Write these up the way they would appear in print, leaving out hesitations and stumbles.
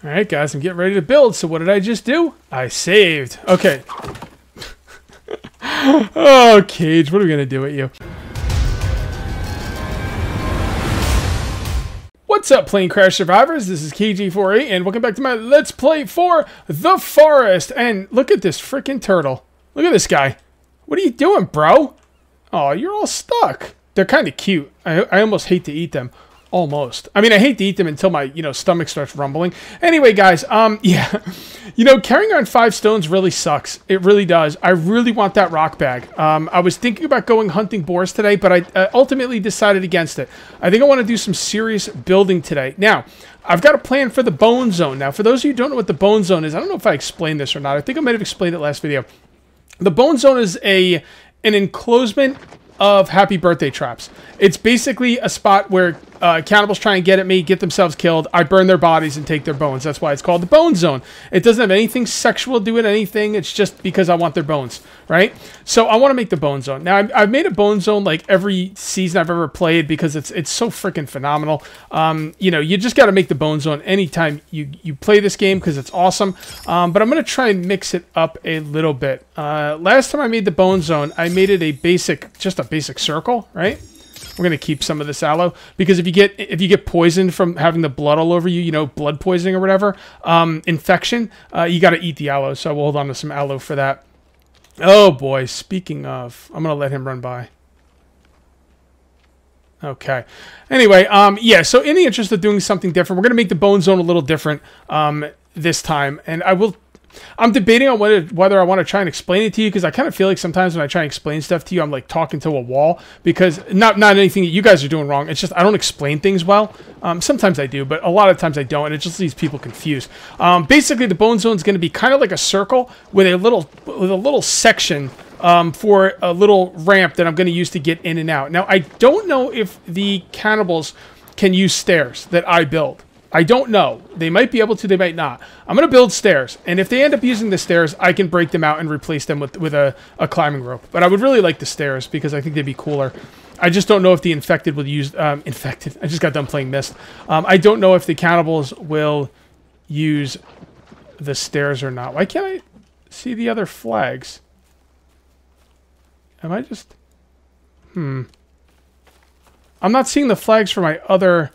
All right, guys, I'm getting ready to build. So what did I just do? I saved. Okay. Oh, Cage, what are we going to do with you? What's up, Plane Crash survivors? This is KG48, and welcome back to my Let's Play for The Forest. And look at this freaking turtle. Look at this guy. What are you doing, bro? Oh, you're all stuck. They're kind of cute. I almost hate to eat them. Almost. I mean, I hate to eat them until my, stomach starts rumbling. Anyway, guys, yeah. Carrying around 5 stones really sucks. It really does. I really want that rock bag. I was thinking about going hunting boars today, but I ultimately decided against it. I think I want to do some serious building today. Now, I've got a plan for the bone zone. Now, for those of you who don't know what the bone zone is, I don't know if I explained this or not. I think I might have explained it last video. The bone zone is an enclosement of happy birthday traps. It's basically a spot where cannibals try and get at me, get themselves killed. I burn their bodies and take their bones. That's why it's called the bone zone. It doesn't have anything sexual to do with anything. It's just because I want their bones, right? So I want to make the bone zone. Now, I've made a bone zone like every season I've ever played because it's so freaking phenomenal. You just got to make the bone zone anytime you play this game because it's awesome. But I'm going to try and mix it up a little bit. Last time I made the bone zone, I made it just a basic circle, right? We're going to keep some of this aloe because if you get poisoned from having the blood all over you, blood poisoning or whatever, infection, you got to eat the aloe. So we'll hold on to some aloe for that. Oh boy, speaking of, I'm going to let him run by. Okay. Anyway, yeah, so in the interest of doing something different, we're going to make the bone zone a little different this time. And I'm debating on whether I want to try and explain it to you because I kind of feel like sometimes when I try and explain stuff to you, I'm like talking to a wall because not anything that you guys are doing wrong. It's just I don't explain things well. Sometimes I do, but a lot of times I don't, and it just leaves people confused. Basically, the bone zone is going to be kind of like a circle with a little section for a little ramp that I'm going to use to get in and out. Now, I don't know if the cannibals can use stairs that I build. I don't know. They might be able to, they might not. I'm going to build stairs, and if they end up using the stairs, I can break them out and replace them with a climbing rope. But I would really like the stairs because I think they'd be cooler. I just don't know if the infected will use... infected. I just got done playing Myst. I don't know if the cannibals will use the stairs or not. Why can't I see the other flags? Am I just... I'm not seeing the flags for my other...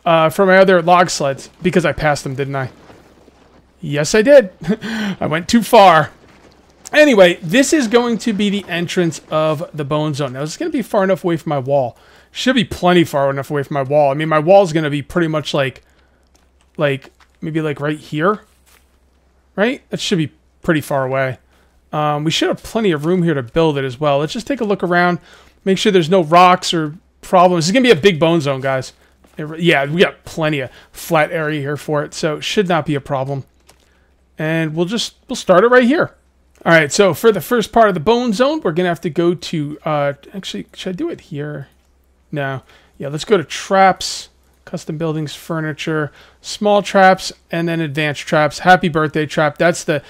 log sleds, because I passed them, didn't I? Yes, I did. I went too far. Anyway, this is going to be the entrance of the bone zone. Now, it's going to be far enough away from my wall. Should be plenty far enough away from my wall. I mean, my wall is going to be pretty much like maybe like right here. Right? That should be pretty far away. We should have plenty of room here to build it as well. Let's just take a look around. Make sure there's no rocks or problems. This is going to be a big bone zone, guys. Yeah, we got plenty of flat area here for it, so it should not be a problem. And we'll start it right here. All right, so for the first part of the bone zone, we're going to have to go to, actually, should I do it here? No. Yeah, let's go to traps, custom buildings, furniture, small traps, and then advanced traps. Happy birthday trap. That's the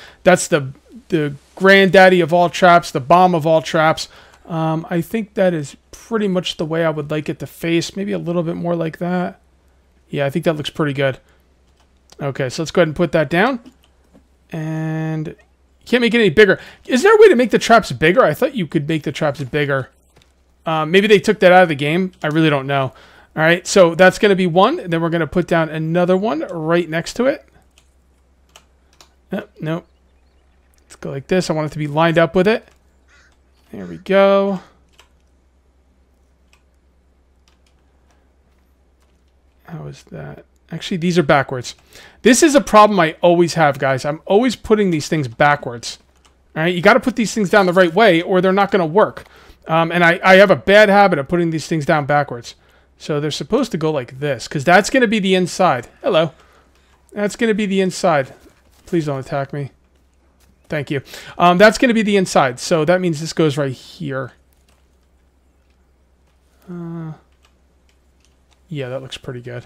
granddaddy of all traps, the bomb of all traps. I think that is pretty much the way I would like it to face. Maybe a little bit more like that. Yeah, I think that looks pretty good. Okay, so let's go ahead and put that down. And you can't make it any bigger. Is there a way to make the traps bigger? I thought you could make the traps bigger. Maybe they took that out of the game. I really don't know. All right, so that's going to be one. And then we're going to put down another one right next to it. Nope. Let's go like this. I want it to be lined up with it. There we go. How is that? Actually, these are backwards. This is a problem I always have, guys. I'm always putting these things backwards. All right, you got to put these things down the right way or they're not going to work. And I have a bad habit of putting these things down backwards. So they're supposed to go like this because that's going to be the inside. Hello. That's going to be the inside. Please don't attack me. Thank you. That's going to be the inside. So that means this goes right here. Yeah, that looks pretty good.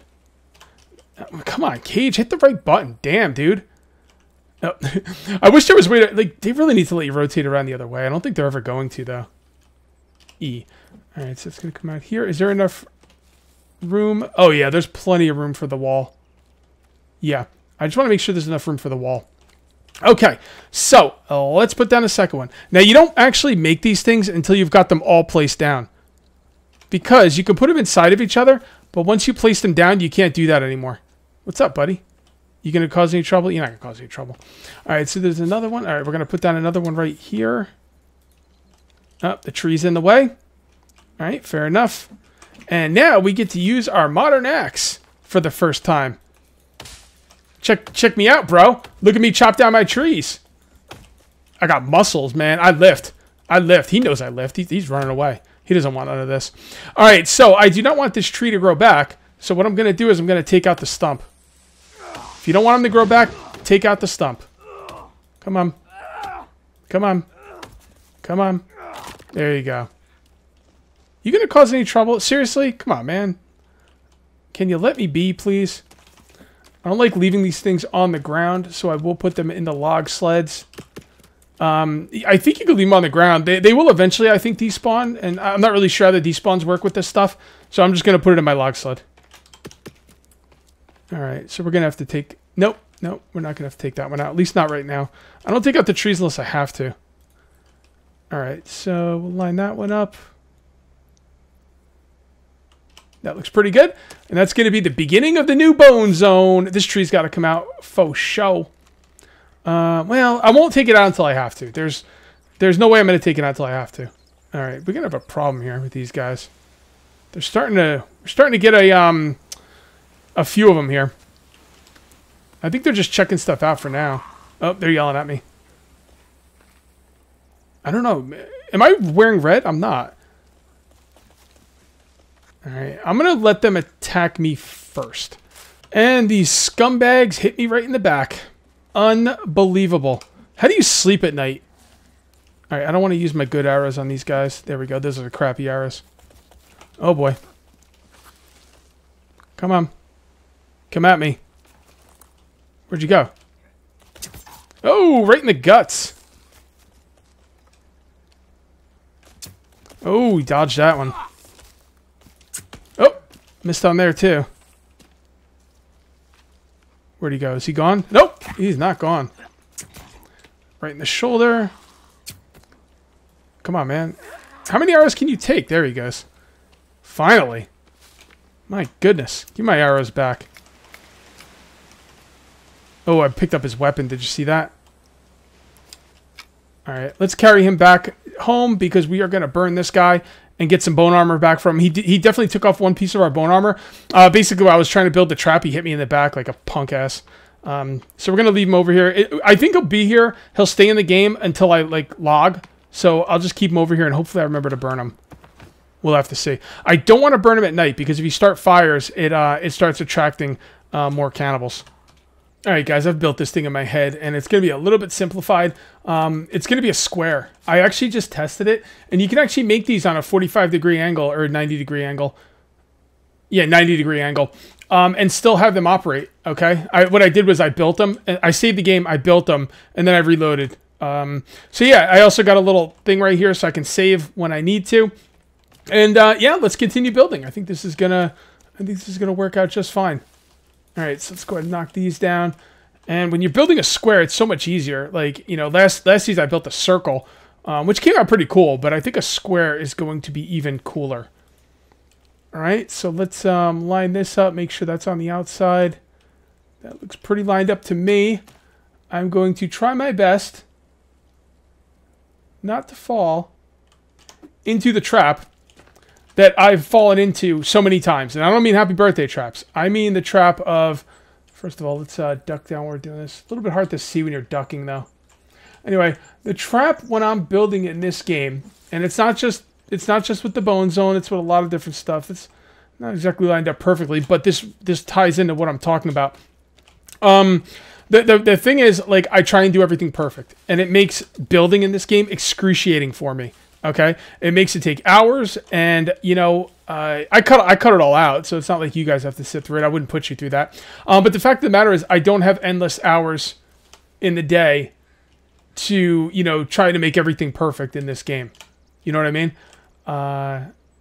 Come on, Cage. Hit the right button. Damn, dude. Oh, I wish there was a way to... Like, they really need to let you rotate around the other way. I don't think they're ever going to, though. E. All right, so it's going to come out here. Is there enough room? Oh, yeah, there's plenty of room for the wall. Yeah. I just want to make sure there's enough room for the wall. Okay, so let's put down a second one. Now, you don't actually make these things until you've got them all placed down. Because you can put them inside of each other, but once you place them down, you can't do that anymore. What's up, buddy? You going to cause any trouble? You're not going to cause any trouble. All right, so there's another one. All right, we're going to put down another one right here. Oh, the tree's in the way. All right, fair enough. And now we get to use our modern axe for the first time. Check me out, bro. Look at me chop down my trees. I got muscles, man. I lift. He knows I lift. He's running away. He doesn't want none of this. All right, so I do not want this tree to grow back. So what I'm going to do is I'm going to take out the stump. If you don't want him to grow back, take out the stump. Come on. Come on. Come on. There you go. You going to cause any trouble? Seriously? Come on, man. Can you let me be, please? I don't like leaving these things on the ground, so I will put them in the log sleds. I think you could leave them on the ground. They will eventually, I think, despawn, and I'm not really sure how the despawns work with this stuff, so I'm just going to put it in my log sled. Alright, so we're going to have to take... Nope, we're not going to have to take that one out, at least not right now. I don't take out the trees unless I have to. Alright, so we'll line that one up. That looks pretty good. And that's going to be the beginning of the new bone zone. This tree's got to come out faux show. Well, I won't take it out until I have to. There's no way I'm going to take it out until I have to. All right, we're going to have a problem here with these guys. We're starting to get a few of them here. I think they're just checking stuff out for now. Oh, they're yelling at me. I don't know. Am I wearing red? I'm not. Alright, I'm going to let them attack me first. And these scumbags hit me right in the back. Unbelievable. How do you sleep at night? Alright, I don't want to use my good arrows on these guys. There we go. Those are the crappy arrows. Oh boy. Come on. Come at me. Where'd you go? Oh, right in the guts. Oh, we dodged that one. Oh, missed on there too. Where'd he go? Is he gone? Nope, he's not gone. Right in the shoulder. Come on, man. How many arrows can you take? There he goes. Finally. My goodness. Give my arrows back. Oh, I picked up his weapon. Did you see that? Alright, let's carry him back home because we are going to burn this guy and get some bone armor back from him. He definitely took off one piece of our bone armor. Basically, while I was trying to build the trap, he hit me in the back like a punk ass. So we're going to leave him over here. I think he'll be here. He'll stay in the game until I log. So I'll just keep him over here and hopefully I remember to burn him. We'll have to see. I don't want to burn him at night because if you start fires, it starts attracting more cannibals. Alright guys, I've built this thing in my head and it's going to be a little bit simplified. It's going to be a square. I actually just tested it and you can actually make these on a 45-degree angle or 90-degree angle. Yeah, 90-degree angle. And still have them operate, okay? What I did was I built them. I saved the game, I built them, and then I reloaded. So yeah, I also got a little thing right here so I can save when I need to. And yeah, let's continue building. I think this is gonna work out just fine. All right, so let's go ahead and knock these down. And when you're building a square, it's so much easier. Like, you know, last season I built a circle, which came out pretty cool, but I think a square is going to be even cooler. All right, so let's line this up, make sure that's on the outside. That looks pretty lined up to me. I'm going to try my best not to fall into the trap that I've fallen into so many times. And I don't mean happy birthday traps. I mean the trap of, first of all, let's duck down while we're doing this. A little bit hard to see when you're ducking, though. Anyway, the trap when I'm building in this game, and it's not just with the bone zone, it's with a lot of different stuff. It's not exactly lined up perfectly, but this ties into what I'm talking about. The thing is, like, I try and do everything perfect, and it makes building in this game excruciating for me. Okay, it makes it take hours, and you know, I cut it all out, so it's not like you guys have to sit through it. I wouldn't put you through that. But the fact of the matter is, I don't have endless hours in the day to, you know, try to make everything perfect in this game. You know what I mean?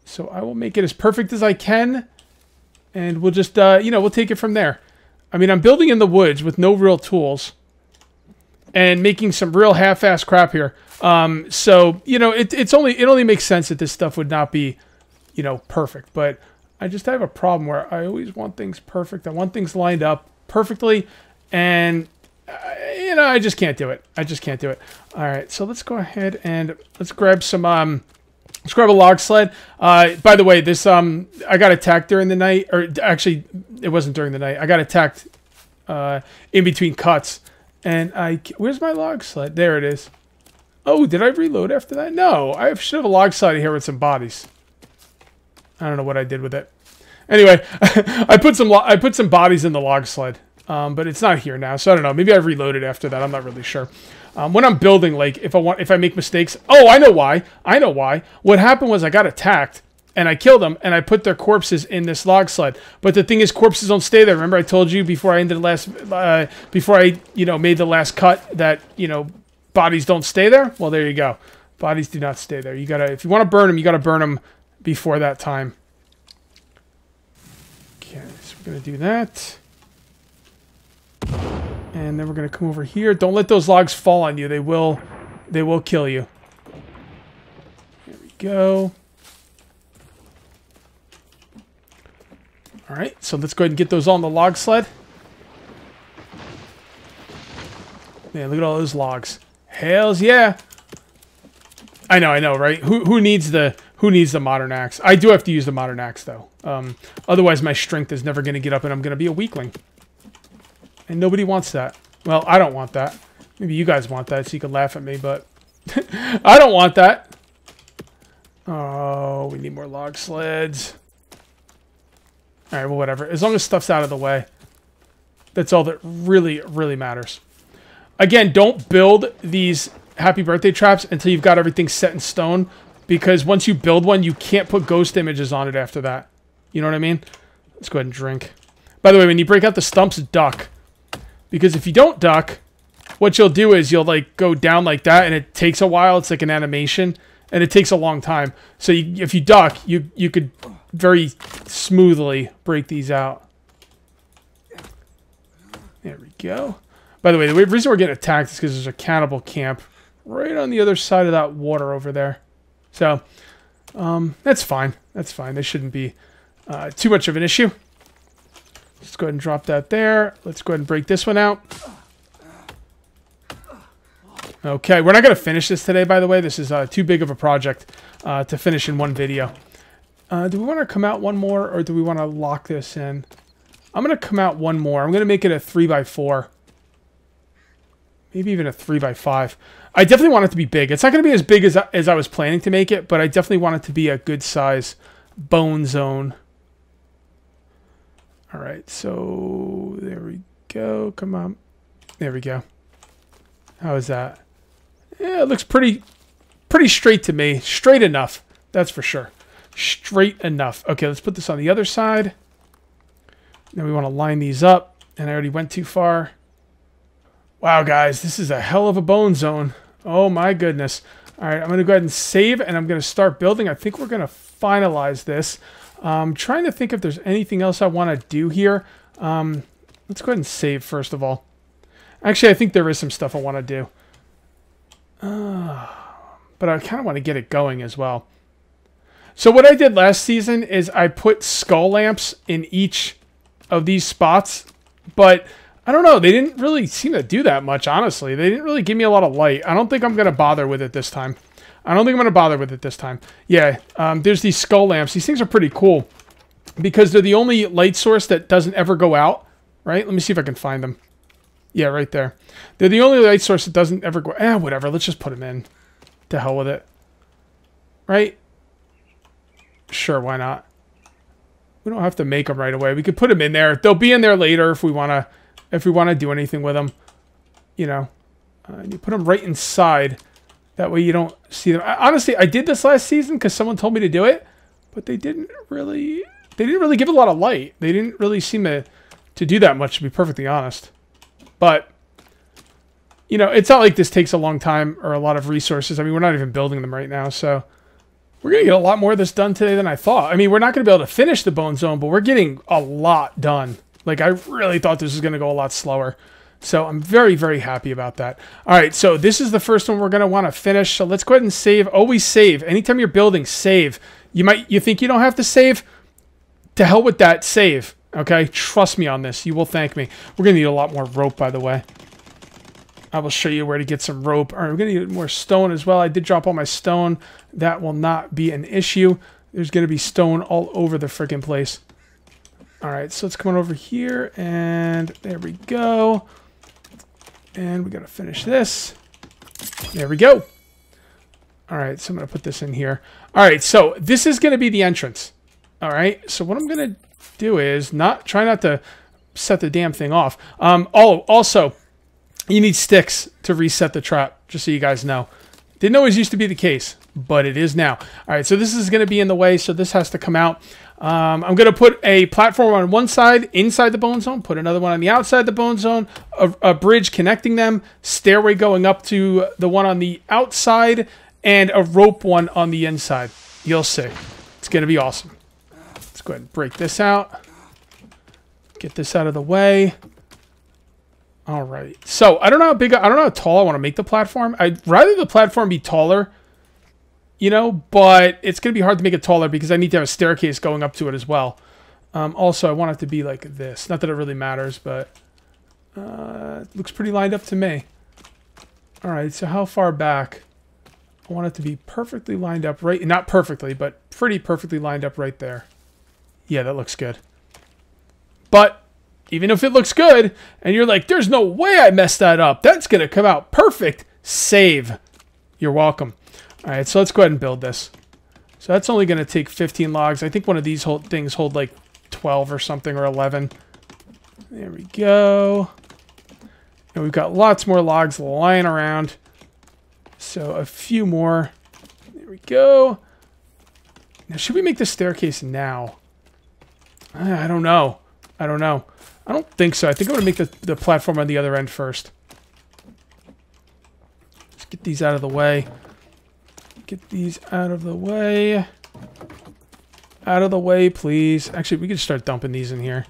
So I will make it as perfect as I can, and we'll just, you know, we'll take it from there. I mean, I'm building in the woods with no real tools and making some real half-ass crap here. So, you know, it only makes sense that this stuff would not be, you know, perfect. But I just have a problem where I always want things perfect. I want things lined up perfectly, and you know, I just can't do it. I just can't do it. All right, so let's go ahead and let's grab some let's grab a log sled. By the way, this I got attacked during the night, or actually it wasn't during the night. I got attacked in between cuts, and where's my log sled? There it is. Oh, did I reload after that? No, I should have a log sled here with some bodies. I don't know what I did with it. Anyway, I put some bodies in the log sled, but it's not here now, so I don't know. Maybe I reloaded after that. I'm not really sure. When I'm building, like if I make mistakes, oh, I know why. I know why. What happened was I got attacked and I killed them and I put their corpses in this log sled. But the thing is, corpses don't stay there. Remember, I told you before I ended before I made the last cut that bodies don't stay there. Well, there you go. Bodies do not stay there. You gotta, if you want to burn them, you gotta burn them before that time. Okay, so we're gonna do that. And then we're going to come over here. Don't let those logs fall on you. They will kill you. There we go. All right, so let's go ahead and get those on the log sled. Man, look at all those logs. Hells yeah. I know, right? Who needs the modern axe? I do have to use the modern axe though. Otherwise my strength is never going to get up and I'm going to be a weakling. And nobody wants that. Well, I don't want that. Maybe you guys want that so you can laugh at me, but I don't want that. Oh, we need more log sleds. Alright, well, whatever. As long as stuff's out of the way. That's all that really, really matters. Again, don't build these happy birthday traps until you've got everything set in stone. Because once you build one, you can't put ghost images on it after that. You know what I mean? Let's go ahead and drink. By the way, when you break out the stumps, duck. Because if you don't duck, what you'll do is you'll like go down like that, and it takes a while. It's like an animation, and it takes a long time. So if you duck, you could very smoothly break these out. There we go. By the way, the reason we're getting attacked is because there's a cannibal camp right on the other side of that water over there. So that's fine. That's fine. This shouldn't be too much of an issue. Let's go ahead and drop that there. Let's go ahead and break this one out. Okay, we're not going to finish this today, by the way. This is too big of a project to finish in one video. Do we want to come out one more, or do we want to lock this in? I'm going to come out one more. I'm going to make it a 3x4. Maybe even a 3x5. I definitely want it to be big. It's not going to be as big as I was planning to make it, but I definitely want it to be a good size bone zone. All right, so there we go. Come on. There we go. How is that? Yeah, it looks pretty straight to me. Straight enough. That's for sure. Straight enough. Okay, let's put this on the other side. Now we want to line these up, and I already went too far. Wow, guys, this is a hell of a bone zone. Oh my goodness. All right, I'm going to go ahead and save, and I'm going to start building. I think we're going to finalize this. I'm trying to think if there's anything else I want to do here. Let's go ahead and save first of all. Actually, I think there is some stuff I want to do. But I kind of want to get it going as well. So what I did last season is I put skull lamps in each of these spots. But I don't know. They didn't really seem to do that much, honestly. They didn't really give me a lot of light. I don't think I'm going to bother with it this time. Yeah, there's these skull lamps. These things are pretty cool because they're the only light source that doesn't ever go out, right? Let me see if I can find them. Yeah, right there. They're the only light source that doesn't ever go... whatever. Let's just put them in. To hell with it. Right? Sure, why not? We don't have to make them right away. We could put them in there. They'll be in there later if we want to do anything with them. You know. And you put them right inside... That way you don't see them. Honestly, I did this last season because someone told me to do it, but they didn't really give a lot of light. They didn't really seem to do that much, to be perfectly honest. But, you know, it's not like this takes a long time or a lot of resources. I mean, we're not even building them right now, so we're going to get a lot more of this done today than I thought. I mean, we're not going to be able to finish the bone zone, but we're getting a lot done. Like, I really thought this was going to go a lot slower. So I'm very, very happy about that. All right, so this is the first one we're going to want to finish. So let's go ahead and save. Always save. Anytime you're building, save. You think you don't have to save? To hell with that. Save. Okay? Trust me on this. You will thank me. We're going to need a lot more rope, by the way. I will show you where to get some rope. All right, we're going to need more stone as well. I did drop all my stone. That will not be an issue. There's going to be stone all over the freaking place. All right, so let's come on over here, and there we go. And we got to finish this. There we go. All right, so I'm going to put this in here. All right, so this is going to be the entrance. All right, so what I'm going to do is try not to set the damn thing off. Also, you need sticks to reset the trap, just so you guys know. Didn't always used to be the case, but it is now. All right, so this is going to be in the way, so this has to come out. I'm going to put a platform on one side inside the bone zone, put another one on the outside the bone zone, a bridge connecting them, stairway going up to the one on the outside, and a rope one on the inside. You'll see. It's going to be awesome. Let's go ahead and break this out. Get this out of the way. All right. So I don't know how tall I want to make the platform. I'd rather the platform be taller, you know, but it's going to be hard to make it taller because I need to have a staircase going up to it as well. Also, I want it to be like this. Not that it really matters, but it looks pretty lined up to me. All right, so how far back? I want it to be perfectly lined up right, not perfectly, but pretty perfectly lined up right there. Yeah, that looks good. But even if it looks good, and you're like, there's no way I messed that up, that's going to come out perfect, save. You're welcome. All right, so let's go ahead and build this. So that's only going to take 15 logs. I think one of these things hold like 12 or something, or 11. There we go. And we've got lots more logs lying around. So a few more. There we go. Now, should we make the staircase now? I don't know. I don't think so. I think I'm going to make the platform on the other end first. Let's get these out of the way. Get these out of the way. Out of the way, please. Actually, we can start dumping these in here.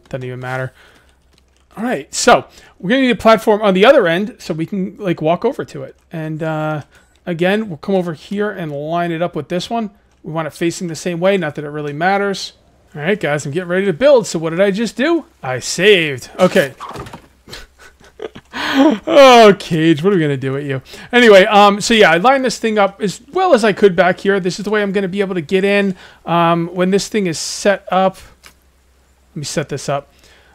Doesn't even matter. All right, so we're going to need a platform on the other end so we can like walk over to it. And again, we'll come over here and line it up with this one. We want it facing the same way, not that it really matters. All right, guys, I'm getting ready to build. So what did I just do? I saved. Okay. Oh, Cage, what are we going to do with you? Anyway, so yeah, I lined this thing up as well as I could back here. This is the way I'm going to be able to get in. When this thing is set up, let me set this up.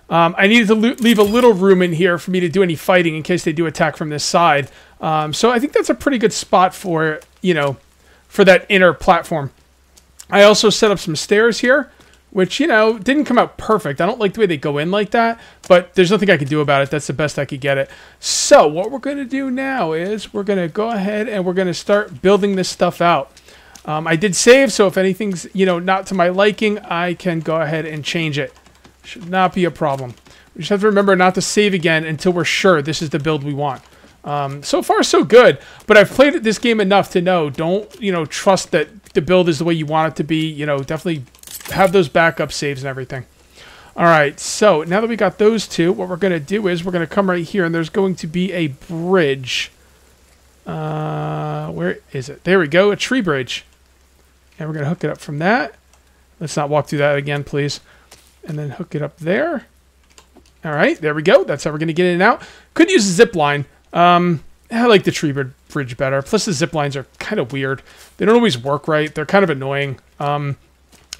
I needed to leave a little room in here for me to do any fighting in case they do attack from this side. So I think that's a pretty good spot for, you know, for that inner platform. I also set up some stairs here, which, you know, didn't come out perfect. I don't like the way they go in like that, but there's nothing I can do about it. That's the best I could get it. So what we're going to do now is we're going to go ahead and we're going to start building this stuff out. I did save, so if anything's, you know, not to my liking, I can go ahead and change it. Should not be a problem. We just have to remember not to save again until we're sure this is the build we want. So far, so good. But I've played this game enough to know, don't, you know, trust that the build is the way you want it to be. You know, definitely have those backup saves and everything. All right, so now that we got those two, what we're going to do is we're going to come right here, and there's going to be a bridge. Where is it? There we go, a tree bridge. And we're going to hook it up from that. Let's not walk through that again, please. And then hook it up there. All right, there we go. That's how we're going to get in and out. Could use a zip line. I like the tree bridge better. Plus, the zip lines are kind of weird. They don't always work right. They're kind of annoying.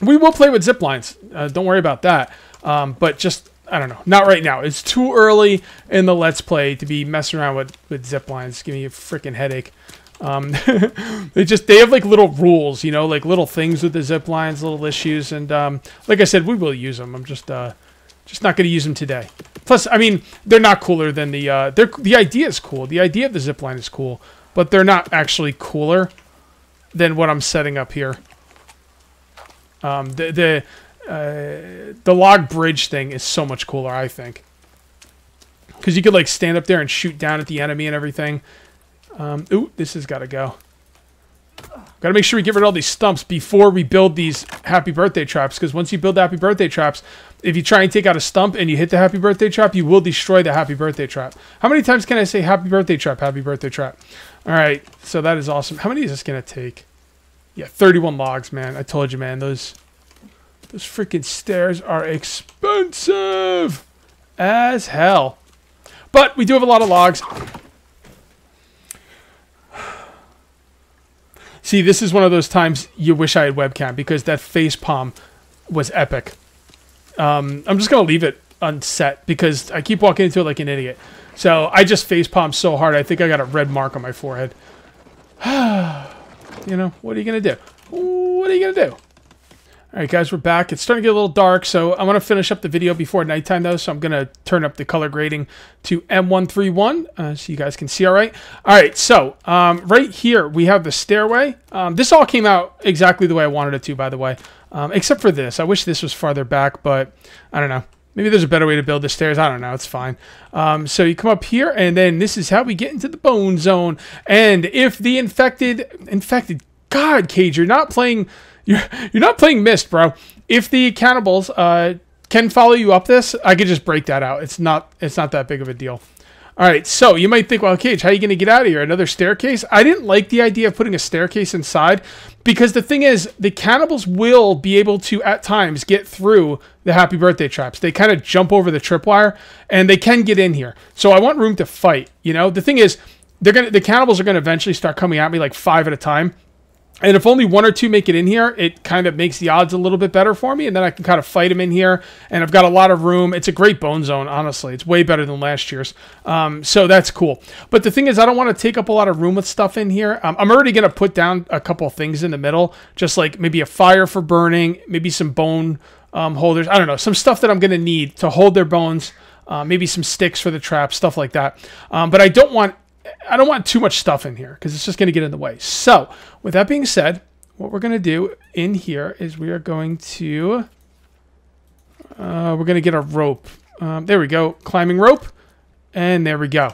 We will play with zip lines. Don't worry about that. But just, I don't know. Not right now. It's too early in the Let's Play to be messing around with zip lines. Give me a freaking headache. They have like little rules, you know, like little things with the zip lines, little issues. And like I said, we will use them. I'm just not going to use them today. Plus, I mean, they're not cooler than the idea is cool. The idea of the zip line is cool, but they're not actually cooler than what I'm setting up here. The log bridge thing is so much cooler, I think, because you could like stand up there and shoot down at the enemy and everything. Ooh, this has got to go. Got to make sure we get rid of all these stumps before we build these happy birthday traps, because once you build the happy birthday traps, if you try and take out a stump and you hit the happy birthday trap, you will destroy the happy birthday trap. How many times can I say happy birthday trap, happy birthday trap? All right, so that is awesome. How many is this going to take? Yeah, 31 logs, man. I told you, man. Those freaking stairs are expensive as hell. But we do have a lot of logs. See, this is one of those times you wish I had webcam, because that face palm was epic. I'm just going to leave it unset because I keep walking into it like an idiot. So I just face palmed so hard, I think I got a red mark on my forehead. You know, what are you going to do? What are you going to do? All right, guys, we're back. It's starting to get a little dark, so I want to finish up the video before nighttime, though, so I'm going to turn up the color grading to M131 so you guys can see all right. All right, so right here, we have the stairway. This all came out exactly the way I wanted it to, by the way, except for this. I wish this was farther back, but I don't know. Maybe there's a better way to build the stairs. I don't know. It's fine. So you come up here, and then this is how we get into the bone zone. And if the infected, God, Cage, you're not playing Myst, bro. If the cannibals can follow you up this, I could just break that out. It's not that big of a deal. All right, so you might think, well, Cage, how are you going to get out of here? Another staircase? I didn't like the idea of putting a staircase inside, because the thing is, the cannibals will be able to, at times, get through the happy birthday traps. They kind of jump over the tripwire, and they can get in here. So I want room to fight, you know? The thing is, the cannibals are going to eventually start coming at me like 5 at a time. And if only 1 or 2 make it in here, it kind of makes the odds a little bit better for me. And then I can kind of fight them in here. And I've got a lot of room. It's a great bone zone, honestly. It's way better than last year's. So that's cool. But the thing is, I don't want to take up a lot of room with stuff in here. I'm already going to put down a couple things in the middle. Just like maybe a fire for burning. Maybe some bone holders. I don't know. Some stuff that I'm going to need to hold their bones. Maybe some sticks for the trap. Stuff like that. But I don't want too much stuff in here because it's just going to get in the way. So, with that being said, what we're going to do in here is we are going to get a rope. There we go, climbing rope, and there we go.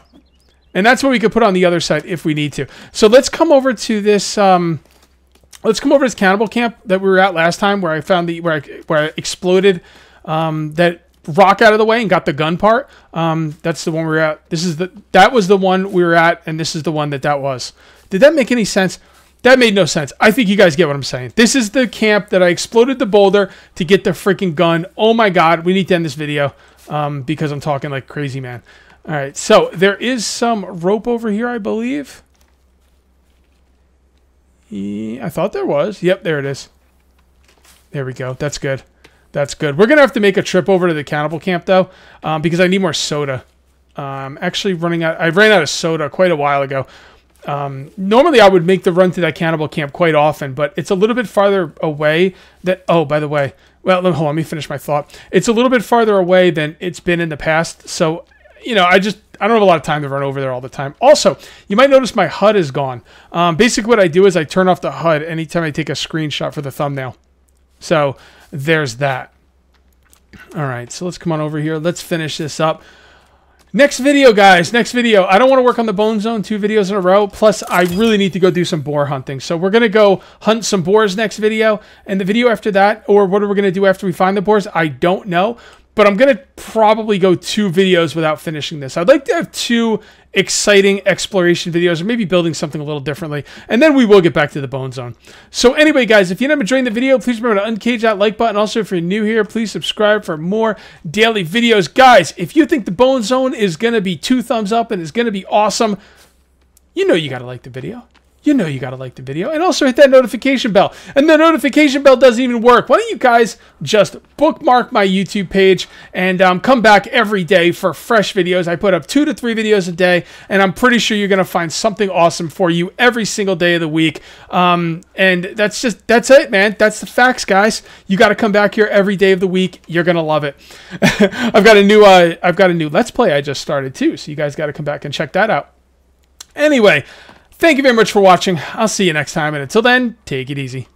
And that's what we could put on the other side if we need to. So let's come over to this. Let's come over to this cannibal camp that we were at last time, where I found where I exploded that rock out of the way and got the gun part. That's the one we were at. That was the one we were at, and this is the one that was. Did that make any sense? That made no sense. I think you guys get what I'm saying. This is the camp that I exploded the boulder to get the freaking gun. Oh my god, we need to end this video because I'm talking like crazy, man. All right, so there is some rope over here, I believe. Yeah, I thought there was. Yep, there it is. There we go. That's good. That's good. We're going to have to make a trip over to the cannibal camp, though, because I need more soda. Actually running out. I ran out of soda quite a while ago. Normally, I would make the run to that cannibal camp quite often, but it's a little bit farther away. Oh, by the way, well, hold on, let me finish my thought. It's a little bit farther away than it's been in the past, so, you know, I don't have a lot of time to run over there all the time. Also, you might notice my HUD is gone. Basically, what I do is I turn off the HUD anytime I take a screenshot for the thumbnail. So there's that. All right, so let's come on over here. Let's finish this up. Next video, guys. Next video. I don't want to work on the bone zone 2 videos in a row. Plus, I really need to go do some boar hunting. So we're going to go hunt some boars next video. And the video after that, or what are we going to do after we find the boars, I don't know. But I'm going to probably go 2 videos without finishing this. I'd like to have 2 exciting exploration videos, or maybe building something a little differently. And then we will get back to the bone zone. So anyway, guys, if you ended up enjoying the video, please remember to uncage that like button. Also, if you're new here, please subscribe for more daily videos. Guys, if you think the bone zone is going to be 2 thumbs up and is going to be awesome, you know you got to like the video. You know you got to like the video. And also hit that notification bell. And the notification bell doesn't even work. Why don't you guys just bookmark my YouTube page and come back every day for fresh videos. I put up 2 to 3 videos a day, and I'm pretty sure you're going to find something awesome for you every single day of the week. And that's it, man. That's the facts, guys. You got to come back here every day of the week. You're going to love it. I've got a new Let's Play I just started too, so you guys got to come back and check that out. Anyway, thank you very much for watching. I'll see you next time, and until then, take it easy.